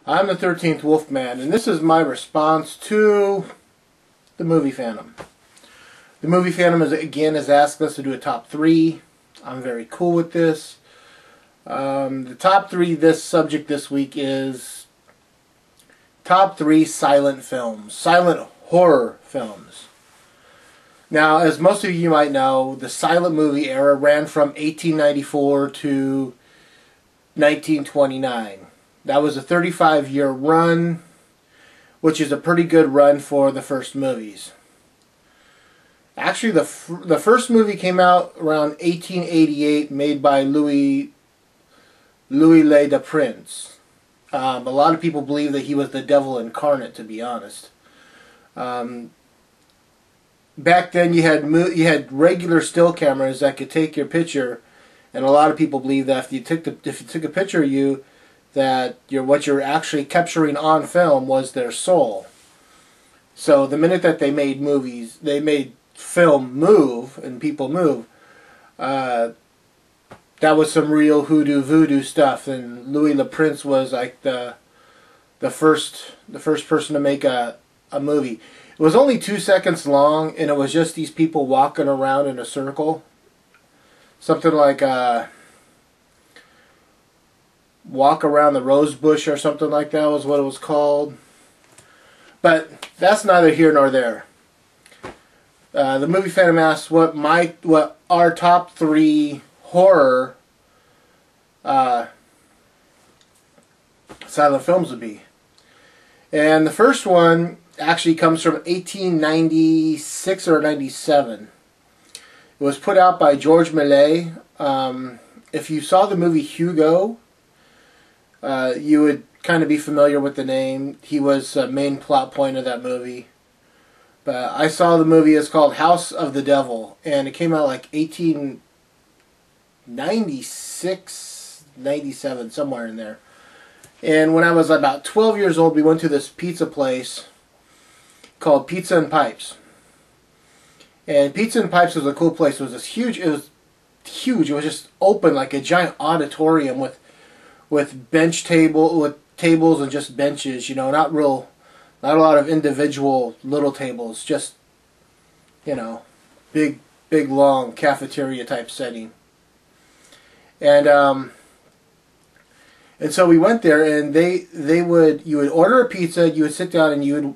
I'm the 13th Wolfman, and this is my response to the movie Phantom. The movie Phantom has asked us to do a top 3. I'm very cool with this. The top 3 this subject this week is top 3 silent films, silent horror films. Now, as most of you might know, the silent movie era ran from 1894 to 1929. That was a 35-year run, which is a pretty good run for the first movies. Actually, the first movie came out around 1888, made by Louis Le Prince. A lot of people believe that he was the devil incarnate, to be honest. Back then, you had regular still cameras that could take your picture, and a lot of people believe that if you took a picture of you, that what you're actually capturing on film was their soul. So the minute that they made movies, they made film move and people move. That was some real hoodoo voodoo stuff, and Louis Le Prince was like the first person to make a movie. It was only 2 seconds long, and it was just these people walking around in a circle. Something like Walk Around the Rose Bush or something like that was what it was called. But that's neither here nor there. The movie Phantom asks what our top 3 horror silent films would be. And the first one actually comes from 1896 or 97. It was put out by George Millet. If you saw the movie Hugo, you would kind of be familiar with the name. He was the main plot point of that movie. But I saw the movie. It's called House of the Devil, and it came out like 1896, 97, somewhere in there. And when I was about 12 years old, we went to this pizza place called Pizza and Pipes. And Pizza and Pipes was a cool place. It was huge. It was just open like a giant auditorium with tables and just benches. Not a lot of individual little tables. Just big long cafeteria type setting. And so we went there, and you would order a pizza, you would sit down, and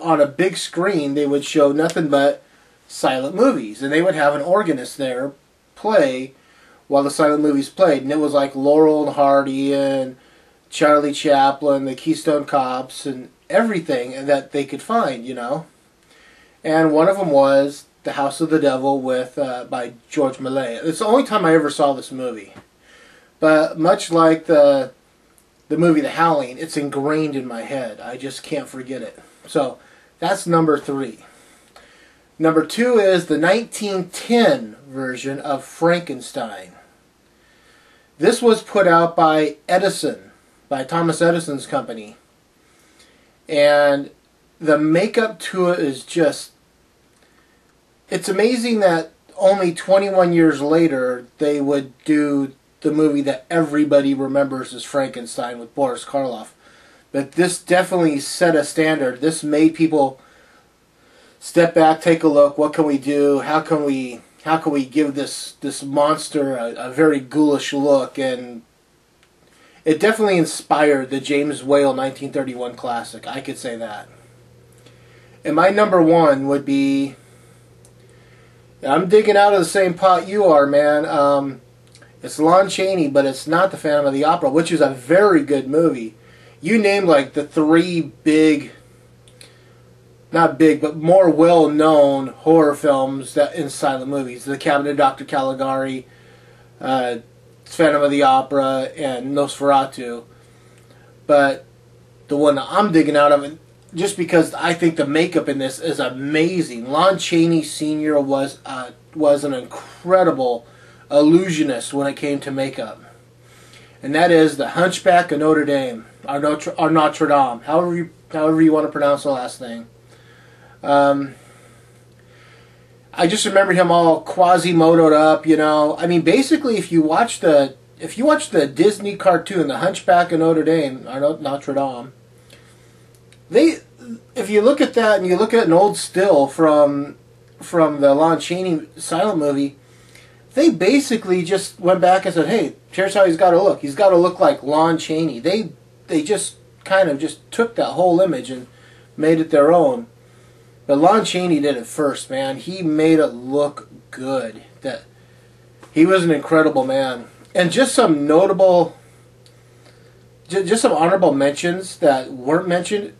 on a big screen they would show nothing but silent movies, and they would have an organist there play while the silent movies played, and it was like Laurel and Hardy and Charlie Chaplin, the Keystone Cops, and everything that they could find, And one of them was The House of the Devil by George Millet. It's the only time I ever saw this movie. But much like the movie The Howling, it's ingrained in my head. I just can't forget it. So that's number 3. Number 2 is the 1910 version of Frankenstein. This was put out by Edison, by Thomas Edison's company. And the makeup to it is just... It's amazing that only 21 years later they would do the movie that everybody remembers as Frankenstein with Boris Karloff. But this definitely set a standard. This made people step back, take a look. What can we do? How can we give this monster a very ghoulish look? And it definitely inspired the James Whale 1931 classic. I could say that. And my number 1 would be... I'm digging out of the same pot you are, man. It's Lon Chaney, but it's not the Phantom of the Opera, which is a very good movie. You named like the 3 big, not big, but more well-known horror films in silent movies. The Cabinet of Dr. Caligari, Phantom of the Opera, and Nosferatu. But the one that I'm digging out of, just because I think the makeup in this is amazing. Lon Chaney Sr. was an incredible illusionist when it came to makeup. And that is The Hunchback of Notre Dame, or Notre Dame, however you want to pronounce the last name. I just remembered him all Quasimodo'd up, I mean, basically, if you watch the if you watch the Disney cartoon, The Hunchback of Notre Dame, or Notre Dame, if you look at that and you look at an old still from the Lon Chaney silent movie, they basically just went back and said, hey, here's how he's got to look. He's got to look like Lon Chaney. They just kind of just took that whole image and made it their own. But Lon Chaney did it first, man. He made it look good. That he was an incredible man. And just some notable, just some honorable mentions that weren't mentioned.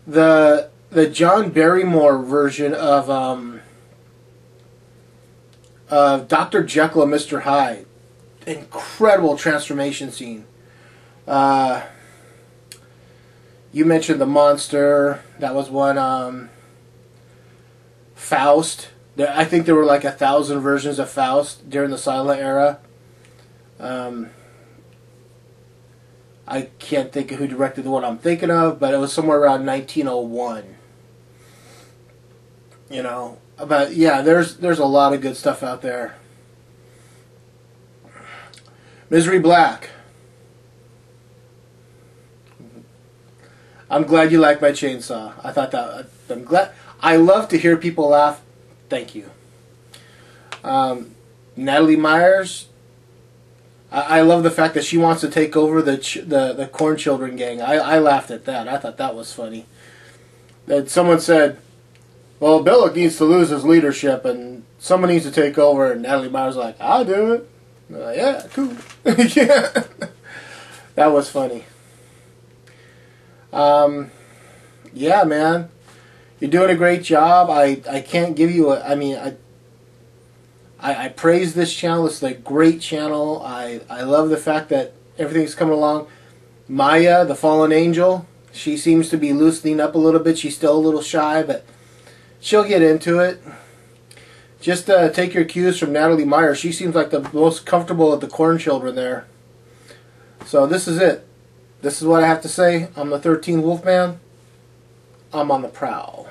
The John Barrymore version of Dr. Jekyll and Mr. Hyde. Incredible transformation scene. You mentioned the monster. That was one. Faust. I think there were like 1,000 versions of Faust during the silent era. I can't think of who directed the one I'm thinking of, but it was somewhere around 1901. You know, but yeah, there's a lot of good stuff out there. Misery Black. I'm glad you like my chainsaw. I thought that I'm glad. I love to hear people laugh. Thank you. Natalie Myers. I love the fact that she wants to take over the Corn Children gang. I laughed at that. I thought that was funny. That someone said, well, Billick needs to lose his leadership and someone needs to take over. And Natalie Myers was like, I'll do it. Like, yeah, cool. Yeah. That was funny. Yeah, man. You're doing a great job. I can't give you I praise this channel. It's a great channel. I love the fact that everything's coming along. Maya, the fallen angel, she seems to be loosening up a little bit. She's still a little shy, but she'll get into it. Just take your cues from Natalie Meyer. She seems like the most comfortable of the Corn Children there. So this is it. This is what I have to say. I'm the 13th Wolfman. I'm on the prowl.